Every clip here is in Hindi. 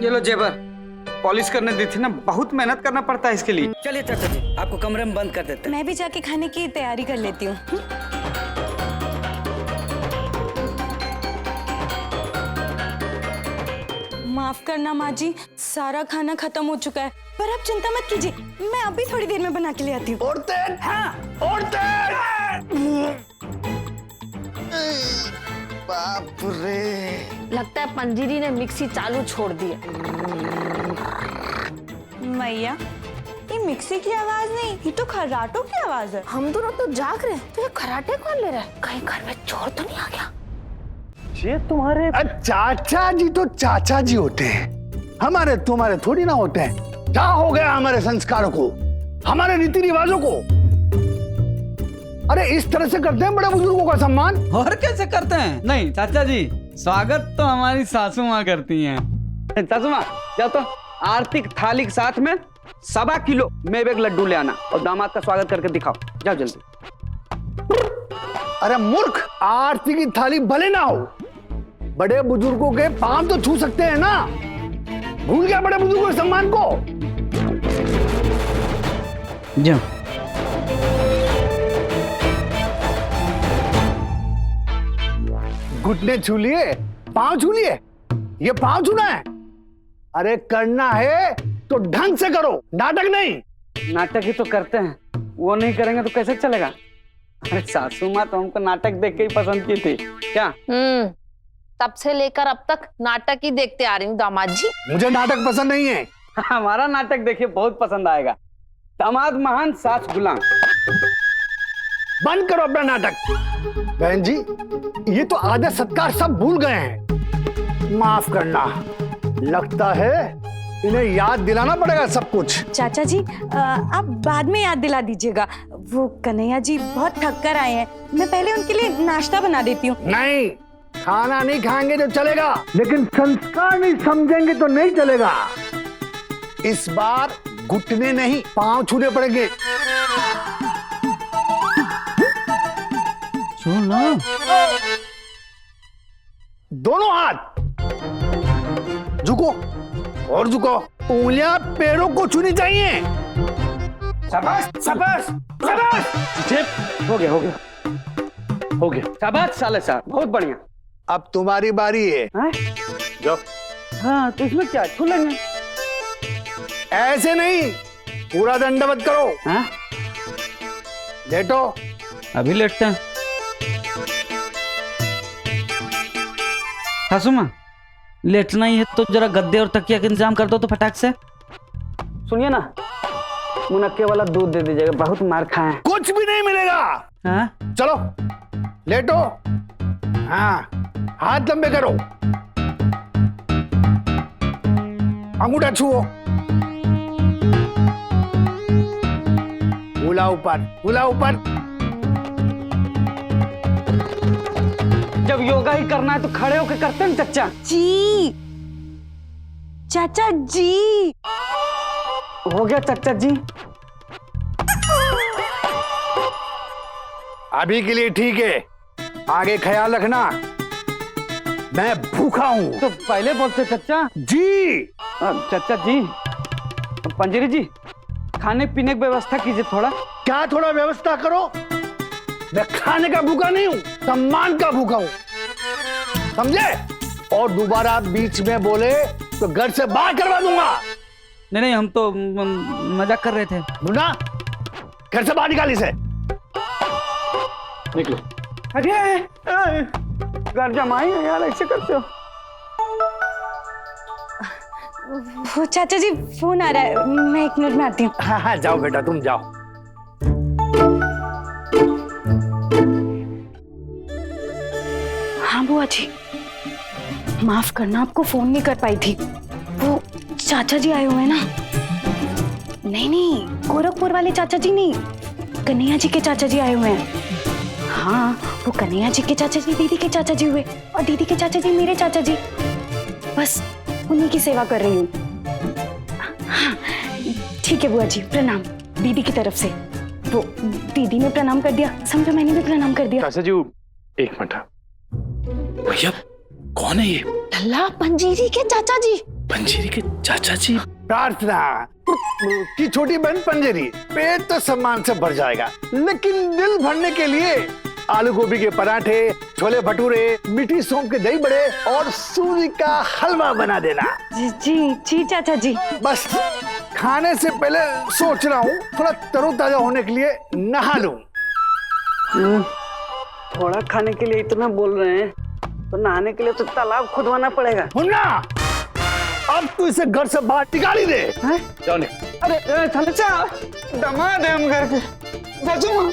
ये लो जेबर, पॉलिश करने दी थी ना, बहुत मेहनत करना पड़ता है इसके लिए। चलिए चाचा जी, आपको कमरे में बंद कर देते हैं। मैं भी जाके खाने की तैयारी कर लेती हूँ। माफ करना माँ जी, सारा खाना खत्म हो चुका है, पर आप चिंता मत कीजिए, मैं अभी थोड़ी देर में बना के ले आती हूँ। बाप रे, लगता है पंजीरी ने मिक्सी चालू छोड़ दी है। मैया, ये मिक्सी की आवाज नहीं, ये तो खर्राटों की आवाज है। हम दोनों तो जाग रहे हैं, तो ये खर्राटे कौन ले रहा है? कहीं घर में चोर तो नहीं आ गया? ये तुम्हारे चाचा जी तो चाचा जी होते हैं, हमारे तुम्हारे थोड़ी ना होते हैं। क्या हो गया हमारे संस्कारों को, हमारे रीति रिवाजों को? अरे इस तरह से करते हैं बड़े बुजुर्गों का सम्मान? और कैसे करते हैं? नहीं चाचा जी, स्वागत तो हमारी सासू माँ करती हैं। सासू माँ जाओ तो आरती की थाली के साथ में 1.25 किलो मेवे के लड्डू ले आना और दामाद का स्वागत करके दिखाओ, जाओ जल्दी। अरे मूर्ख, आरती की थाली भले ना हो, बड़े बुजुर्गों के पांव तो छू सकते हैं ना। भूल गया बड़े बुजुर्गों के सम्मान को? जाओ। घुटने छू लिए, पांव छू लिए, ये पांव छूना है? अरे करना है तो ढंग से करो, नाटक नहीं। नाटक ही तो करते हैं, वो नहीं करेंगे तो कैसे चलेगा? अरे सासू माँ तो हमको नाटक देख के ही पसंद की थी क्या? तब से लेकर अब तक नाटक ही देखते आ रही हूँ दामाद जी। मुझे नाटक पसंद नहीं है। हमारा नाटक देखिए, बहुत पसंद आएगा। दामाद महान, सास गुलाम। बंद करो अपना नाटक। बहन जी, ये तो आदर सत्कार सब भूल गए हैं। माफ करना, लगता है इन्हें याद दिलाना पड़ेगा सब कुछ। चाचा जी, आप बाद में याद दिला दीजिएगा। वो कन्हैया जी बहुत थक कर आए हैं, मैं पहले उनके लिए नाश्ता बना देती हूँ। नहीं, खाना नहीं खाएंगे तो चलेगा, लेकिन संस्कार नहीं समझेंगे तो नहीं चलेगा। इस बार घुटने नहीं, पांव छूने पड़ेंगे। सुनो, दोनों हाथ झुको और झुको, उंगलियां पैरों को छूनी चाहिए। शाबाश शाबाश शाबाश। हो गया। शाबाश साले साहब, बहुत बढ़िया। अब तुम्हारी बारी है। जाओ। हाँ तो इसमें क्या छू लेंगे? ऐसे नहीं, पूरा दंडवत करो। हाँ? लेटो। अभी लेटते हैं। सासू माँ, लेटना ही है तो जरा गद्दे और तकिया का इंतजाम कर दो तो फटाक से। सुनिए ना, मुनक्के वाला दूध दे दीजिएगा, बहुत मार खाए हैं। कुछ भी नहीं मिलेगा। हाँ? चलो लेटो। हाँ, हाथ लंबे करो, अंगूठा छुओ, भूला ऊपर। जब योगा ही करना है तो खड़े होकर करते हैं चच्चा जी। चाचा जी, हो गया चच्चा जी। अभी के लिए ठीक है, आगे ख्याल रखना, मैं भूखा हूं। तो पहले बोलते चच्चा जी। चच्चा जी, पंजरी जी, खाने पीने की व्यवस्था कीजिए थोड़ा। क्या थोड़ा व्यवस्था करो? मैं खाने का भूखा नहीं हूं, सम्मान का भूखा हूं, समझे? और दोबारा बीच में बोले तो घर से बाहर करवा दूंगा। नहीं, हम तो मजाक कर रहे थे। मुन्ना, घर से बाहर निकाल इसे। निकलो। अरे घर जमाई है यार, ऐसे करते हो? वो चाचा जी फोन आ रहा है, मैं 1 मिनट में आती हूँ। हाँ, जाओ बेटा, तुम जाओ। हाँ बुआ जी, माफ करना, आपको फोन नहीं कर पाई थी। वो चाचा जी आए हुए हैं ना। नहीं, गोरखपुर वाले चाचा जी नहीं, कन्हैया जी के चाचा जी आए हुए हैं। हाँ, वो कन्हैया जी के चाचा जी दीदी के चाचा जी हुए, और दीदी के चाचा जी मेरे चाचा जी। बस उन्हीं की सेवा कर रही हूँ। हाँ, ठीक है बुआ जी, प्रणाम दीदी की तरफ से। वो दीदी ने प्रणाम कर दिया, समझो मैंने भी प्रणाम कर दिया। चाचा जी, 1 मिनट। भैया, कौन है ये? लल्ला पंजीरी के चाचा जी। पंजीरी के चाचा जी। प्रार्थना की छोटी बहन पंजरी, पेट तो सम्मान से भर जाएगा, लेकिन दिल भरने के लिए आलू गोभी के पराठे, छोले भटूरे, मीठी सौंफ के दही बड़े और सूजी का हलवा बना देना। जी जी जी चाचा जी। बस खाने से पहले सोच रहा हूँ थोड़ा तरोताजा होने के लिए नहा लूं। थोड़ा खाने के लिए इतना बोल रहे हैं तो नहाने के लिए तो तालाब खुदवाना पड़ेगा। मुन्ना, अब तू इसे घर से बाहर निकाल ही दे। जाने अरे थलचा दमा दे हम घर के सासू माँ।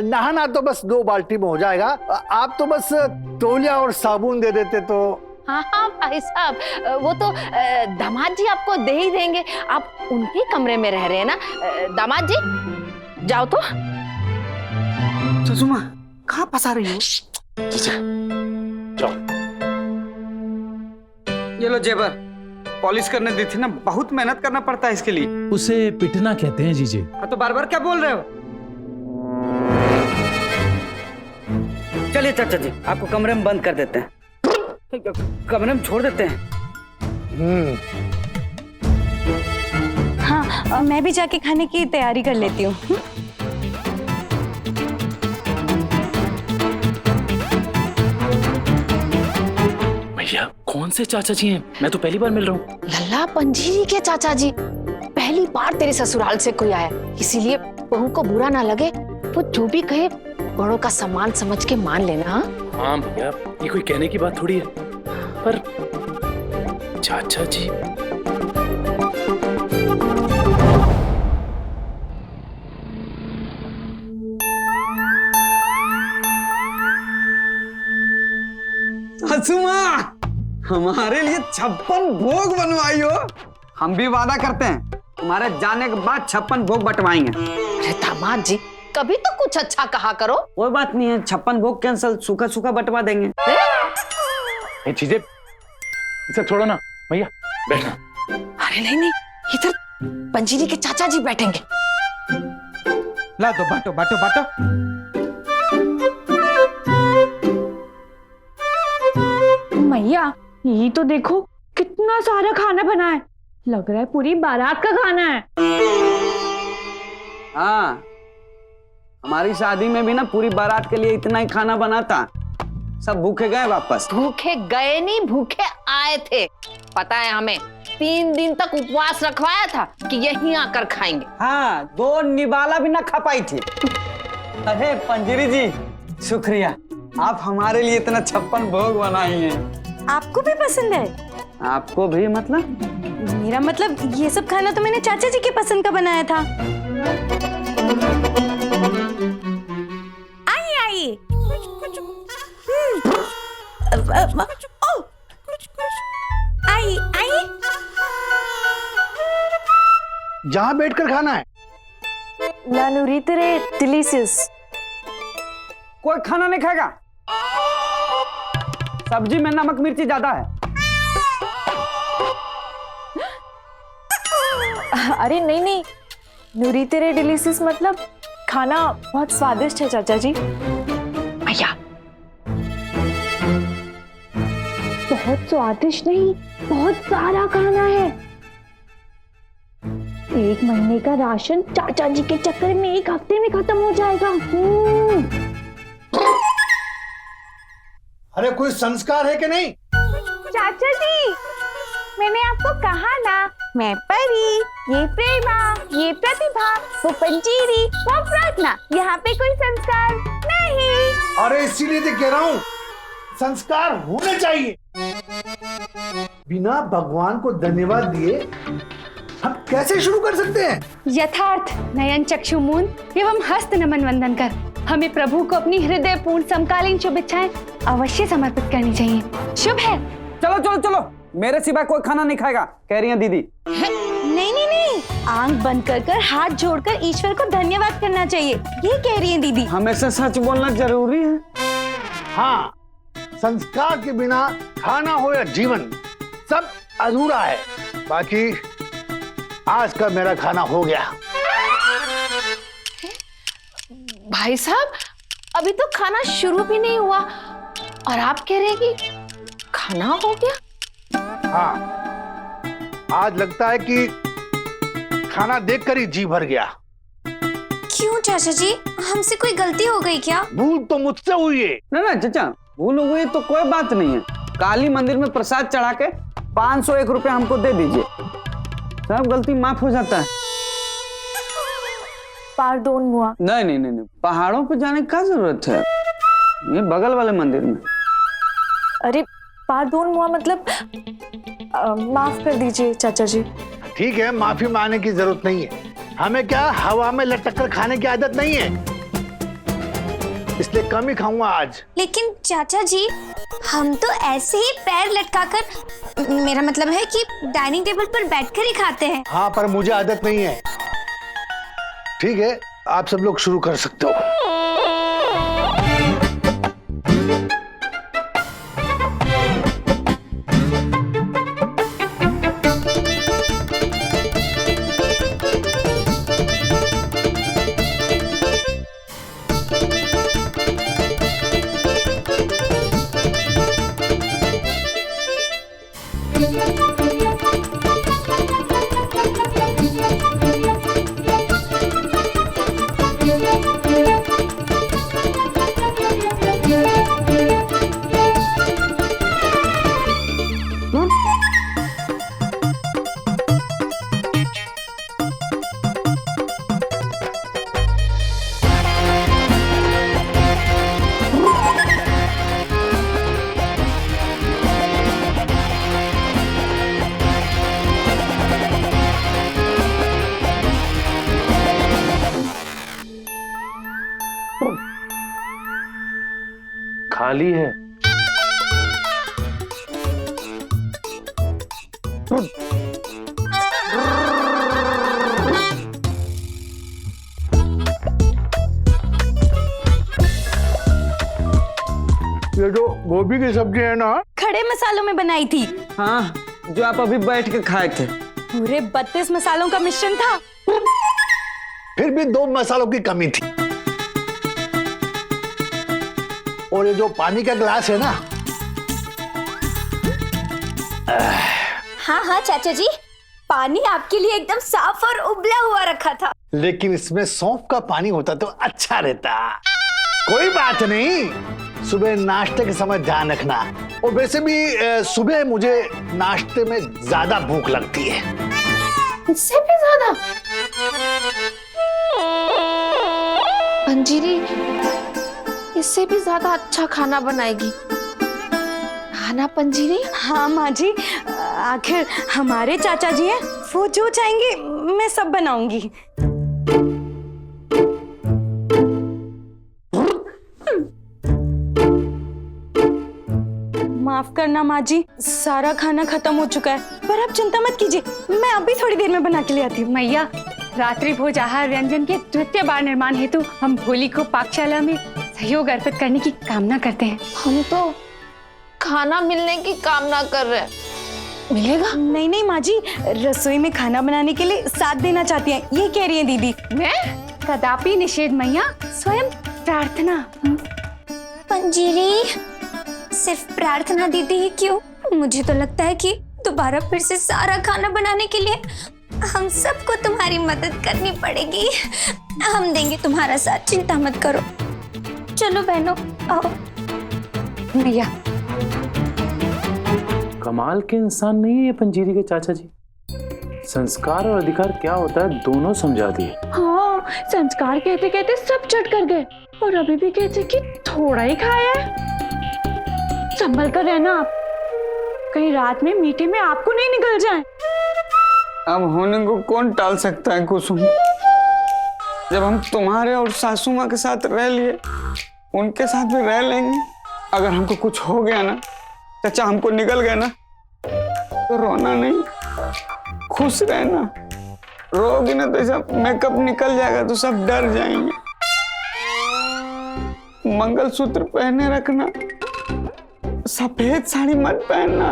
नहाना तो बस 2 बाल्टी में हो जाएगा, आप तो बस तौलिया और साबुन दे देते तो। हाँ हाँ भाई साहब, वो तो दामाद जी आपको दे ही देंगे। आप उनके कमरे में रह रहे हैं ना। दामाद जी जाओ तो। सासू माँ कहाँ फंसा रही हो? जाओ। ये लो जेबर, पॉलिश करने दी थी ना, बहुत मेहनत करना पड़ता है इसके लिए। उसे पिटना कहते हैं जीजे। हाँ तो बार बार क्या बोल रहे हो? चलिए चाचा जी, आपको कमरे में बंद कर देते हैं। कमरे में छोड़ देते हैं। हाँ, मैं भी जाके खाने की तैयारी कर लेती हूँ। भैया कौन से चाचा जी हैं? मैं तो पहली बार मिल रहा हूँ। लल्ला पंजीरी के चाचा जी, पहली बार तेरे ससुराल से कोई आया, इसीलिए बहू को बुरा ना लगे, वो जो भी कहे बड़ों का सम्मान समझ के मान लेना। हाँ भैया, ये कोई कहने की बात थोड़ी है, पर चाचा जी। सासू माँ हमारे लिए 56 भोग बनवाई हो। हम भी वादा करते हैं तुम्हारे जाने के बाद 56 भोग बंटवाएंगे। अरे दामाद जी, कभी तो कुछ अच्छा कहा करो। कोई बात नहीं है, 56 भोग कैंसल, सूखा सूखा बंटवा देंगे। ये चीजें इसे छोड़ो ना भैया, बैठना। अरे नहीं नहीं, इधर पंजीरी के चाचा जी बैठेंगे। ला दो, बांटो बांटो बांटो। मैया यही तो देखो कितना सारा खाना बना है, लग रहा है पूरी बारात का खाना है। हाँ, हमारी शादी में भी ना पूरी बारात के लिए इतना ही खाना बना था, सब भूखे गए वापस। भूखे गए नहीं, भूखे आए थे। पता है हमें, 3 दिन तक उपवास रखवाया था कि यहीं आकर खाएंगे। हाँ, 2 निवाला भी ना खा पाई थी। अरे पंजरी जी शुक्रिया, आप हमारे लिए इतना 56 भोग बनाई हैं। आपको भी पसंद है? आपको भी मतलब? मेरा मतलब ये सब खाना तो मैंने चाचा जी की पसंद का बनाया था। आइए आइए। आइए आइए। जहाँ बैठकर खाना है। La Nuritere delicious। कोई खाना नहीं खाएगा? सब्जी में नमक मिर्ची ज्यादा है। अरे नहीं नहीं, नूरीतेरे डिलीशियस मतलब खाना बहुत स्वादिष्ट है चाचा जी। भैया बहुत स्वादिष्ट नहीं, बहुत सारा खाना है। 1 महीने का राशन चाचा जी के चक्कर में 1 हफ्ते में खत्म हो जाएगा। अरे कोई संस्कार है कि नहीं? चाचा जी, मैंने आपको कहा ना, मैं परी, ये प्रेमा, ये प्रतिभा, वो पंजीरी, वो प्रार्थना, यहाँ पे कोई संस्कार नहीं। अरे इसीलिए तो कह रहा हूँ संस्कार होने चाहिए। बिना भगवान को धन्यवाद दिए हम कैसे शुरू कर सकते हैं? यथार्थ नयन चक्षुमून एवं हस्त नमन वंदन कर हमें प्रभु को अपनी हृदय पूर्ण समकालीन शुभेच्छाएं अवश्य समर्पित करनी चाहिए। शुभ है। चलो चलो चलो, मेरे सिवा कोई खाना नहीं खाएगा, कह रही हैं दीदी। नहीं नहीं नहीं, आंख बंद कर हाथ जोड़कर ईश्वर को धन्यवाद करना चाहिए, ये कह रही हैं दीदी। हमेशा सच बोलना जरूरी है। हाँ, संस्कार के बिना खाना हो या जीवन सब अधूरा है। बाकी आज का मेरा खाना हो गया। भाई साहब, अभी तो खाना शुरू भी नहीं हुआ और आप कह रहे हैं कि खाना हो गया? हाँ, आज लगता है कि खाना देखकर ही जी भर गया। क्यों चाचा जी, हमसे कोई गलती हो गई क्या? भूल तो मुझसे हुई है। ना चाचा, भूल हो गई तो कोई बात नहीं है। काली मंदिर में प्रसाद चढ़ा के 501 रुपए हमको दे दीजिए, सब गलती माफ हो जाता है। पारदोन मुआ। नहीं, पहाड़ों पे जाने की क्या जरूरत है, ये बगल वाले मंदिर में। अरे पारदोन मुआ मतलब माफ कर दीजिए चाचा जी। ठीक है, माफी मांगने की जरूरत नहीं है। हमें क्या हवा में लटक कर खाने की आदत नहीं है, इसलिए कम ही खाऊंगा आज। लेकिन चाचा जी, हम तो ऐसे ही पैर लटकाकर, मेरा मतलब है कि डाइनिंग टेबल पर बैठकर ही खाते हैं। हाँ, पर मुझे आदत नहीं है। ठीक है, आप सब लोग शुरू कर सकते हो। खाली है। ये जो गोभी की सब्जी है ना, खड़े मसालों में बनाई थी। हाँ, जो आप अभी बैठ के खाए थे। पूरे 32 मसालों का मिश्रण था। फिर भी 2 मसालों की कमी थी। और ये जो पानी का गिलास है ना, हाँ चाचा जी, पानी आपके लिए एकदम साफ और उबला हुआ रखा था। लेकिन इसमें सौंफ का पानी होता तो अच्छा रहता। कोई बात नहीं, सुबह नाश्ते के समय ध्यान रखना। और वैसे भी सुबह मुझे नाश्ते में ज्यादा भूख लगती है। इससे भी ज्यादा? पंजीरी इससे भी ज्यादा अच्छा खाना बनाएगी, खाना पंजीरी। हाँ माँ जी, आखिर हमारे चाचा जी हैं, वो जो चाहेंगे मैं सब बनाऊंगी। माफ करना माँ जी, सारा खाना खत्म हो चुका है, पर आप चिंता मत कीजिए, मैं अभी थोड़ी देर में बना के ले आती हूँ। मैया, रात्रि भोज आहार व्यंजन के द्वितीय बार निर्माण हेतु हम भोली को पाकशाला में सहयोग अर्पित करने की कामना करते हैं। हम तो खाना मिलने की कामना कर रहे हैं। मिलेगा? नहीं माँ जी, रसोई में खाना बनाने के लिए साथ देना चाहती हैं, ये कह रही हैं दीदी। मैं कदापि निषेध मैया, स्वयं प्रार्थना। पंजीरी सिर्फ प्रार्थना दीदी ही क्यों, मुझे तो लगता है कि दोबारा फिर से सारा खाना बनाने के लिए हम सबको तुम्हारी मदद करनी पड़ेगी। हम देंगे तुम्हारा साथ, चिंता मत करो। चलो बहनों, आओ। मैया, कमाल के इंसान नहीं है ये पंजीरी के चाचा जी। संस्कार और अधिकार क्या होता है दोनों समझा दिए। हाँ, संस्कार कहते कहते सब चट कर गए और अभी भी कहते कि थोड़ा ही खाया है। संभल कर रहना आप, कहीं रात में मीठे में आपको नहीं निकल जाए। अब होने को कौन टाल सकता है कुसुम, जब हम तुम्हारे और सासू माँ के साथ रह लिए, उनके साथ भी रह लेंगे। अगर हमको कुछ हो गया ना, चाचा हमको निकल गए ना, तो रोना नहीं, खुश रहना। रोगी ना तो सब मेकअप निकल जाएगा तो सब डर जाएंगे। मंगलसूत्र पहने रखना, सफेद साड़ी मत पहनना,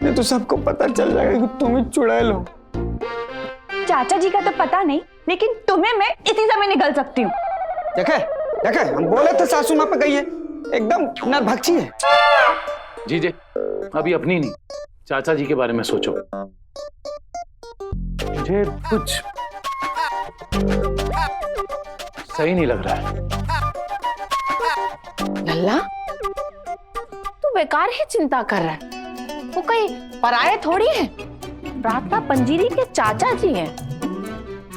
नहीं तो सबको पता चल जाएगा कि तुम ही चुड़ैल हो। चाचा जी का तो पता नहीं, लेकिन तुम्हें मैं इसी समय निकल सकती हूँ। देखे देखे, हम बोले थे सासू माँ पे कहिए, एकदम नरभक्षी है। जीजे, अभी अपनी नहीं, चाचा जी के बारे में सोचो। मुझे कुछ सही नहीं लग रहा है। लल्ला, तू बेकार ही चिंता कर रहा है। वो कहीं पराये थोड़ी है। प्रार्थना पंजीरी के चाचा जी हैं।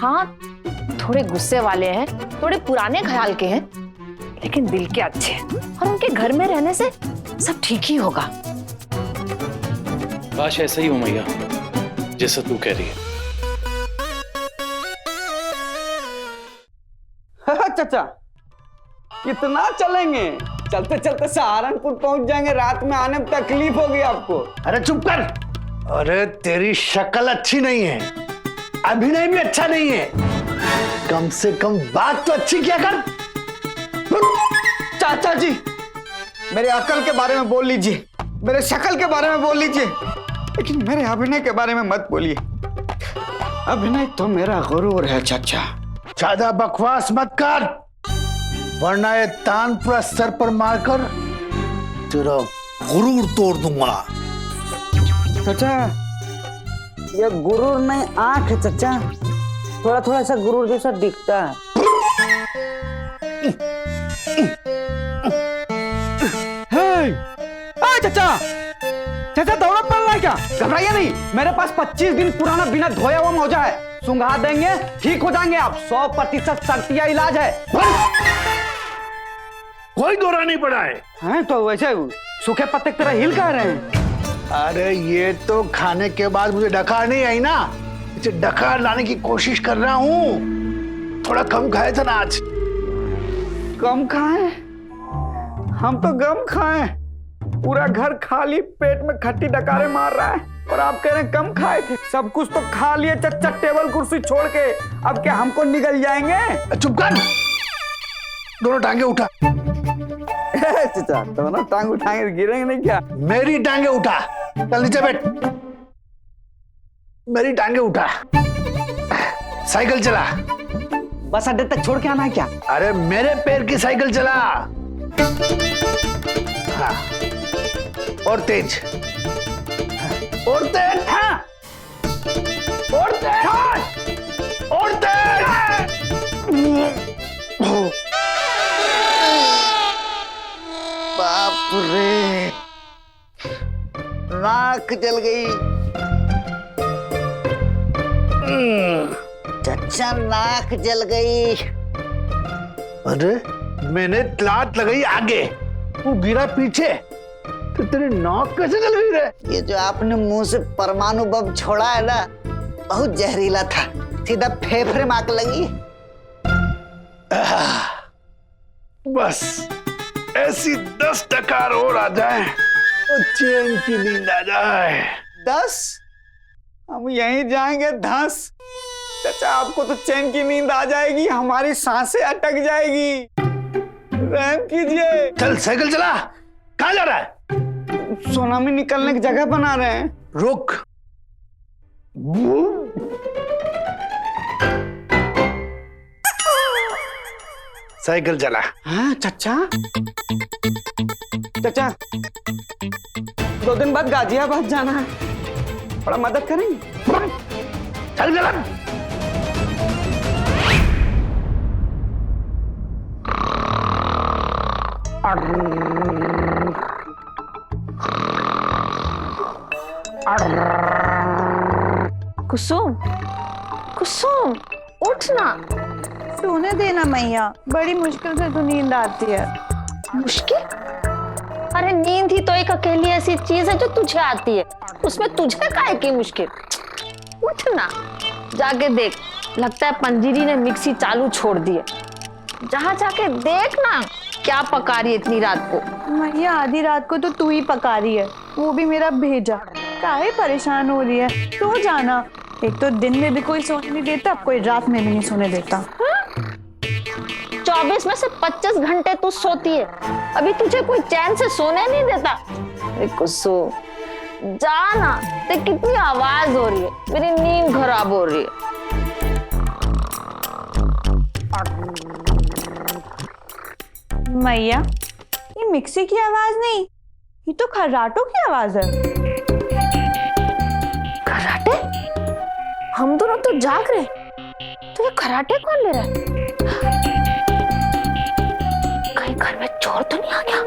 हाँ, थोड़े गुस्से वाले हैं, थोड़े पुराने ख्याल के हैं, लेकिन दिल के अच्छे हैं। और उनके घर में रहने से सब ठीक ही होगा। काश ऐसा ही हो मैया, जैसा तू कह रही है। चाचा, कितना चलेंगे? चलते चलते सहारनपुर पहुंच जाएंगे, रात में आने में तकलीफ होगी आपको। अरे चुप कर। अरे तेरी शक्ल अच्छी नहीं है, अभिनय भी अच्छा नहीं है, कम से कम बात तो अच्छी किया कर। चाचा जी, मेरे अकल के बारे में बोल लीजिए, मेरे शक्ल के बारे में बोल लीजिए, लेकिन मेरे अभिनय के बारे में मत बोलिए। अभिनय तो मेरा गुरूर है चाचा। ज्यादा बकवास मत कर, वरना ये तान पूरा सर पर मारकर तेरा गुरूर तोड़ दूंगा। चाचा, ये गुरूर नहीं, आंख है चाचा। थोड़ा थोड़ा सा गुरूर जैसा दिखता है। चाचा, चाचा दौड़ा पड़ रहा है क्या? घबराइए नहीं, मेरे पास 25 दिन पुराना बिना धोया हुआ मोजा है, सुंघा देंगे, ठीक हो जाएंगे आप। 100% शर्तिया इलाज है। कोई दौरा नहीं पड़ा है। हैं तो वैसे सूखे पत्ते की तरह हिल कर रहे हैं। अरे ये तो खाने के बाद मुझे डकार नहीं आई ना, इसे डकार लाने की कोशिश कर रहा हूँ। थोड़ा कम खाए थे ना आज। कम खाए? हम तो गम खाए। पूरा घर खाली पेट में खट्टी डकारे मार रहा है, और आप कह रहे हैं कम खाए थे। सब कुछ तो खा लिए चच्चा, टेबल कुर्सी छोड़ के। अब क्या हमको निगल जाएंगे? चुप कर, दोनों टांगे उठा। चाचा, दोनों टांग उठाएंगे, गिरेंगे नहीं क्या? मेरी टांगे उठा, चल नीचे बैठ। मेरी टांगे उठा, साइकिल चला। बस अड्डे तक छोड़ के आना है क्या? अरे मेरे पैर की साइकिल चला। हाँ, और तेज, और तेज, हाँ, और तेज, हाँ, और तेज। बाप रे, नाक जल गई। चाचा, नाक जल गई। अरे मैंने लात लगाई आगे, वो गिरा पीछे, तो तेरी नाक कैसे जल गई रे? ये जो आपने मुंह से परमाणु बम छोड़ा है ना, बहुत जहरीला था, सीधा फेफड़े में आग लगी। बस ऐसी 10 डकार और आ जाए तो चैन की नींद आ जाए। 10? हम यहीं जाएंगे 10। चाचा, आपको तो चैन की नींद आ जाएगी, हमारी सांसें अटक जाएगी। रहम कीजिए। चल साइकिल चला। कहाँ जा रहा है? सोनामी निकलने की जगह बना रहे हैं। रुक। साइकिल चला। हाँ चाचा। चाचा, 2 दिन बाद गाजियाबाद जाना है, थोड़ा मदद करेंगे? चल चला। कुसुम, कुसुम, उठ ना। सोने देना मैया, बड़ी मुश्किल से तो नींद आती है। मुश्किल? अरे नींद ही तो एक अकेली ऐसी चीज है जो तुझे आती है, उसमें तुझे काहे की मुश्किल? उठ ना, जाके देख, लगता है पंजीरी ने मिक्सी चालू छोड़ दी है। जहाँ जाके देख ना, क्या पका रही है इतनी रात को। मैया, आधी रात को तो तू ही पका रही है, वो भी मेरा भेजा। काहे परेशान हो रही है? सो जाना। एक तो दिन में भी कोई सोने नहीं देता, कोई रात में भी नहीं सोने देता। 24 में से 25 घंटे तू सोती है, अभी तुझे कोई चैन से सोने नहीं देता। अरे कुसुम, जाना, देख कितनी आवाज हो रही है, मेरी नींद खराब हो रही है। मैया, ये मिक्सी की आवाज नहीं, ये तो खर्राटों की आवाज है। खर्राटे? हम दोनों तो जाग रहे, तो ये खराटे कौन ले रहा है? कहीं घर में चोर तो नहीं आ गया?